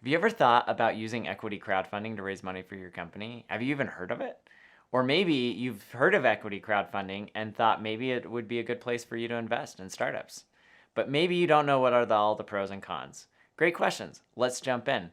Have you ever thought about using equity crowdfunding to raise money for your company? Have you even heard of it? Or maybe you've heard of equity crowdfunding and thought maybe it would be a good place for you to invest in startups. But maybe you don't know what are all the pros and cons. Great questions. Let's jump in.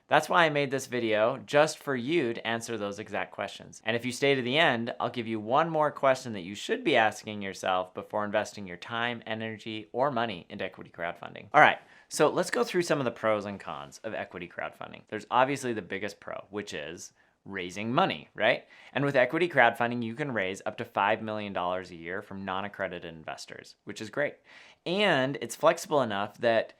That's why I made this video, just for you to answer those exact questions. And if you stay to the end, I'll give you one more question that you should be asking yourself before investing your time, energy, or money into equity crowdfunding. All right, so let's go through some of the pros and cons of equity crowdfunding. There's obviously the biggest pro, which is raising money, right? And with equity crowdfunding, you can raise up to $5 million a year from non-accredited investors, which is great. And it's flexible enough that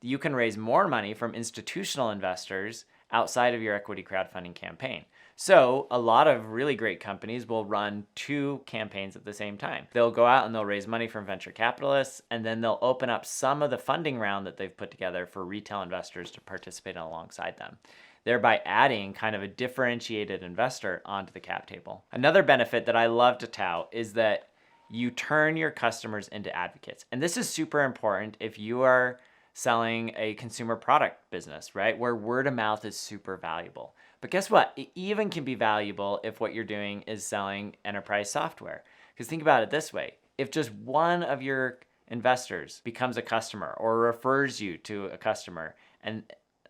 you can raise more money from institutional investors outside of your equity crowdfunding campaign. So a lot of really great companies will run two campaigns at the same time. They'll go out and they'll raise money from venture capitalists, and then they'll open up some of the funding round that they've put together for retail investors to participate alongside them, thereby adding kind of a differentiated investor onto the cap table. Another benefit that I love to tout is that you turn your customers into advocates. And this is super important if you are selling a consumer product business, right? Where word of mouth is super valuable. But guess what? It even can be valuable if what you're doing is selling enterprise software. Because think about it this way. If just one of your investors becomes a customer or refers you to a customer, and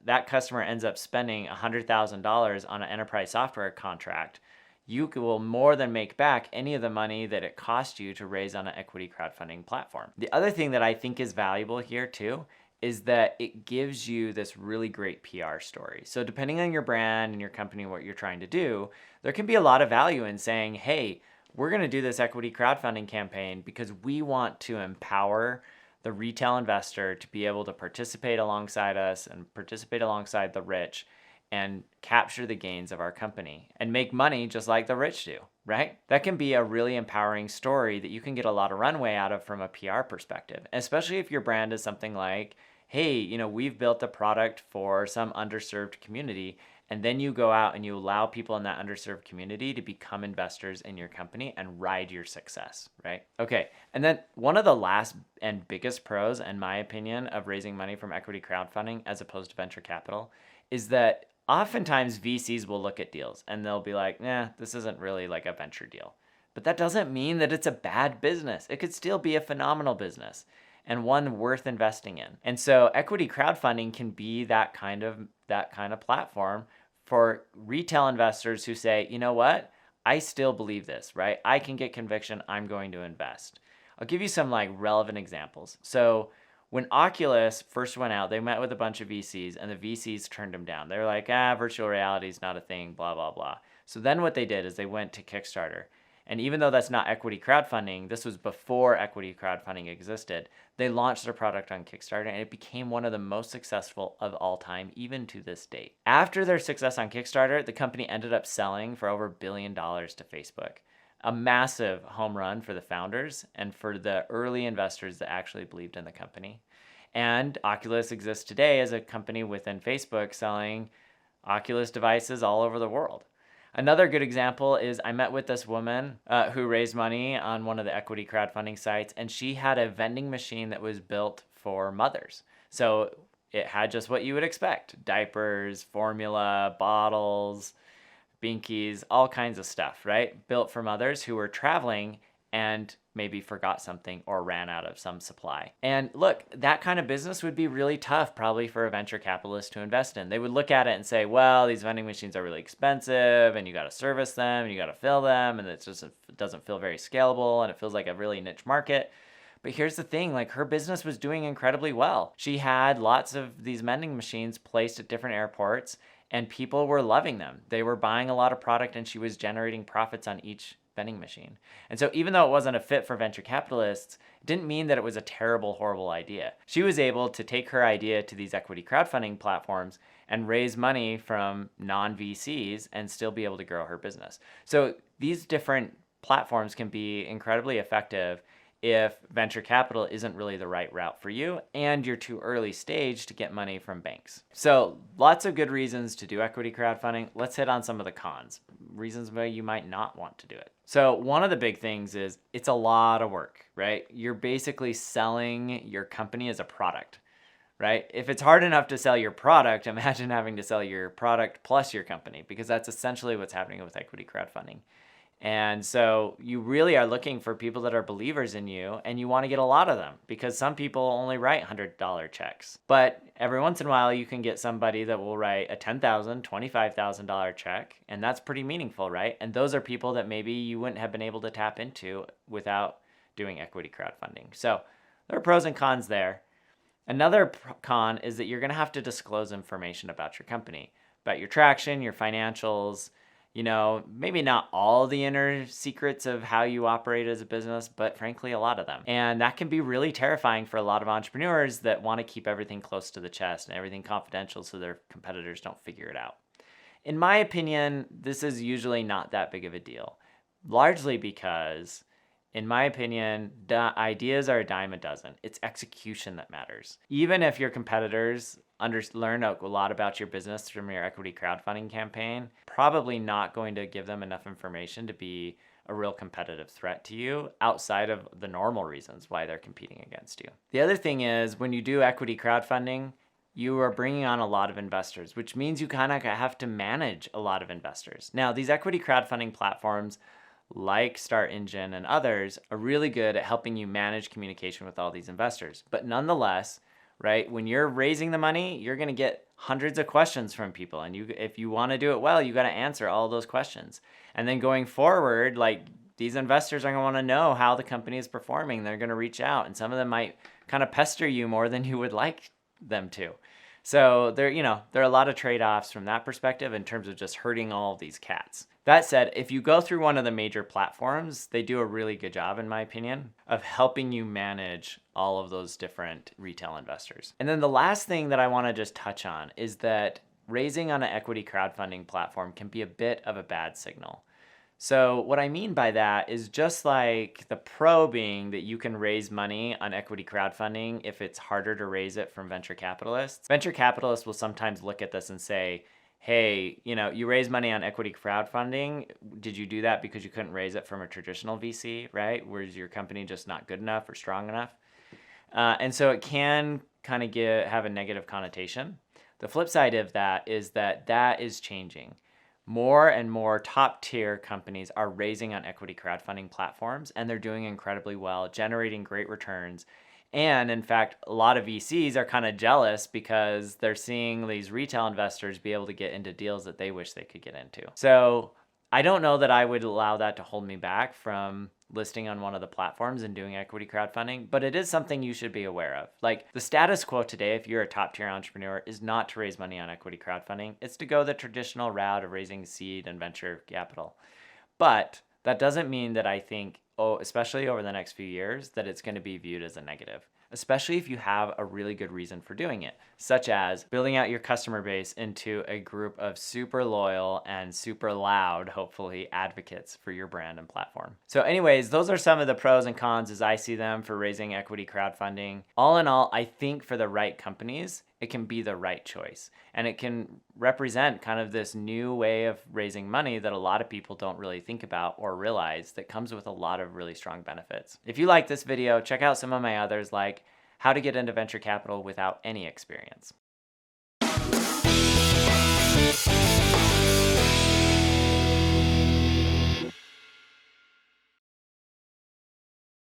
that customer ends up spending $100,000 on an enterprise software contract, you will more than make back any of the money that it cost you to raise on an equity crowdfunding platform. The other thing that I think is valuable here too is that it gives you this really great PR story. So depending on your brand and your company, what you're trying to do, there can be a lot of value in saying, hey, we're going to do this equity crowdfunding campaign because we want to empower the retail investor to be able to participate alongside us and participate alongside the rich and capture the gains of our company and make money just like the rich do, right? That can be a really empowering story that you can get a lot of runway out of from a PR perspective, especially if your brand is something like, hey, we've built a product for some underserved community, and then you go out and you allow people in that underserved community to become investors in your company and ride your success, right? Okay, and then one of the last and biggest pros, in my opinion, of raising money from equity crowdfunding as opposed to venture capital is that oftentimes VCs will look at deals and they'll be like, nah, this isn't really like a venture deal. But that doesn't mean that it's a bad business. It could still be a phenomenal business and one worth investing in. And so equity crowdfunding can be that kind of platform for retail investors who say, you know what? I still believe this, right? I can get conviction. I'm going to invest. I'll give you some relevant examples. So when Oculus first went out, they met with a bunch of VCs and the VCs turned them down. They were like, virtual reality is not a thing, blah, blah, blah. So then what they did is they went to Kickstarter. And even though that's not equity crowdfunding, this was before equity crowdfunding existed, they launched their product on Kickstarter and it became one of the most successful of all time, even to this date. After their success on Kickstarter, the company ended up selling for over $1 billion to Facebook. A massive home run for the founders and for the early investors that actually believed in the company. And Oculus exists today as a company within Facebook selling Oculus devices all over the world. Another good example is I met with this woman who raised money on one of the equity crowdfunding sites, and she had a vending machine that was built for mothers. So it had just what you would expect: diapers, formula, bottles, binkies, all kinds of stuff, right? Built for mothers who were traveling and maybe forgot something or ran out of some supply. And look, that kind of business would be really tough probably for a venture capitalist to invest in. They would look at it and say, well, these vending machines are really expensive and you got to service them and you got to fill them, and it doesn't feel very scalable and it feels like a really niche market. But here's the thing, her business was doing incredibly well. She had lots of these vending machines placed at different airports and people were loving them. They were buying a lot of product and she was generating profits on each vending machine. And so even though it wasn't a fit for venture capitalists, it didn't mean that it was a terrible, horrible idea. She was able to take her idea to these equity crowdfunding platforms and raise money from non-VCs and still be able to grow her business. So these different platforms can be incredibly effective if venture capital isn't really the right route for you and you're too early stage to get money from banks. So lots of good reasons to do equity crowdfunding. Let's hit on some of the cons, reasons why you might not want to do it. So one of the big things is it's a lot of work, right? You're basically selling your company as a product. right? If it's hard enough to sell your product, imagine having to sell your product plus your company, because that's essentially what's happening with equity crowdfunding. And so you really are looking for people that are believers in you, and you want to get a lot of them, because some people only write $100 checks. But every once in a while, you can get somebody that will write a $10,000, $25,000 check, and that's pretty meaningful, right? And those are people that maybe you wouldn't have been able to tap into without doing equity crowdfunding. So there are pros and cons there. Another con is that you're going to have to disclose information about your company, about your traction, your financials, maybe not all the inner secrets of how you operate as a business, but frankly, a lot of them. And that can be really terrifying for a lot of entrepreneurs that want to keep everything close to the chest and everything confidential so their competitors don't figure it out. In my opinion, this is usually not that big of a deal, largely because, in my opinion, the ideas are a dime a dozen. It's execution that matters. Even if your competitors learn a lot about your business from your equity crowdfunding campaign, probably not going to give them enough information to be a real competitive threat to you outside of the normal reasons why they're competing against you. The other thing is, when you do equity crowdfunding, you are bringing on a lot of investors, which means you kind of have to manage a lot of investors. Now, these equity crowdfunding platforms like Start Engine and others are really good at helping you manage communication with all these investors. But nonetheless, right, when you're raising the money, you're going to get hundreds of questions from people. And if you want to do it well, you got to answer all those questions. And then going forward, these investors are going to want to know how the company is performing. They're going to reach out, and some of them might kind of pester you more than you would like them to. So there are a lot of trade-offs from that perspective in terms of just herding all of these cats. That said, if you go through one of the major platforms, they do a really good job, in my opinion, of helping you manage all of those different retail investors. And then the last thing that I want to just touch on is that raising on an equity crowdfunding platform can be a bit of a bad signal. So what I mean by that is, just like the pro being that you can raise money on equity crowdfunding if it's harder to raise it from venture capitalists will sometimes look at this and say, hey, you raise money on equity crowdfunding. Did you do that because you couldn't raise it from a traditional VC, right? Was your company just not good enough or strong enough? And so it can kind of have a negative connotation. The flip side of that is that is changing. More and more top-tier companies are raising on equity crowdfunding platforms, and they're doing incredibly well, generating great returns. And in fact, a lot of VCs are kind of jealous because they're seeing these retail investors be able to get into deals that they wish they could get into. So I don't know that I would allow that to hold me back from listing on one of the platforms and doing equity crowdfunding, but it is something you should be aware of. The status quo today, if you're a top tier entrepreneur, is not to raise money on equity crowdfunding. It's to go the traditional route of raising seed and venture capital. But that doesn't mean that I think, especially over the next few years, that it's going to be viewed as a negative, especially if you have a really good reason for doing it, such as building out your customer base into a group of super loyal and super loud, hopefully, advocates for your brand and platform. So anyways, those are some of the pros and cons as I see them for raising equity crowdfunding. All in all, I think for the right companies, it can be the right choice. And it can represent kind of this new way of raising money that a lot of people don't really think about or realize, that comes with a lot of really strong benefits. If you like this video, check out some of my others, like how to get into venture capital without any experience.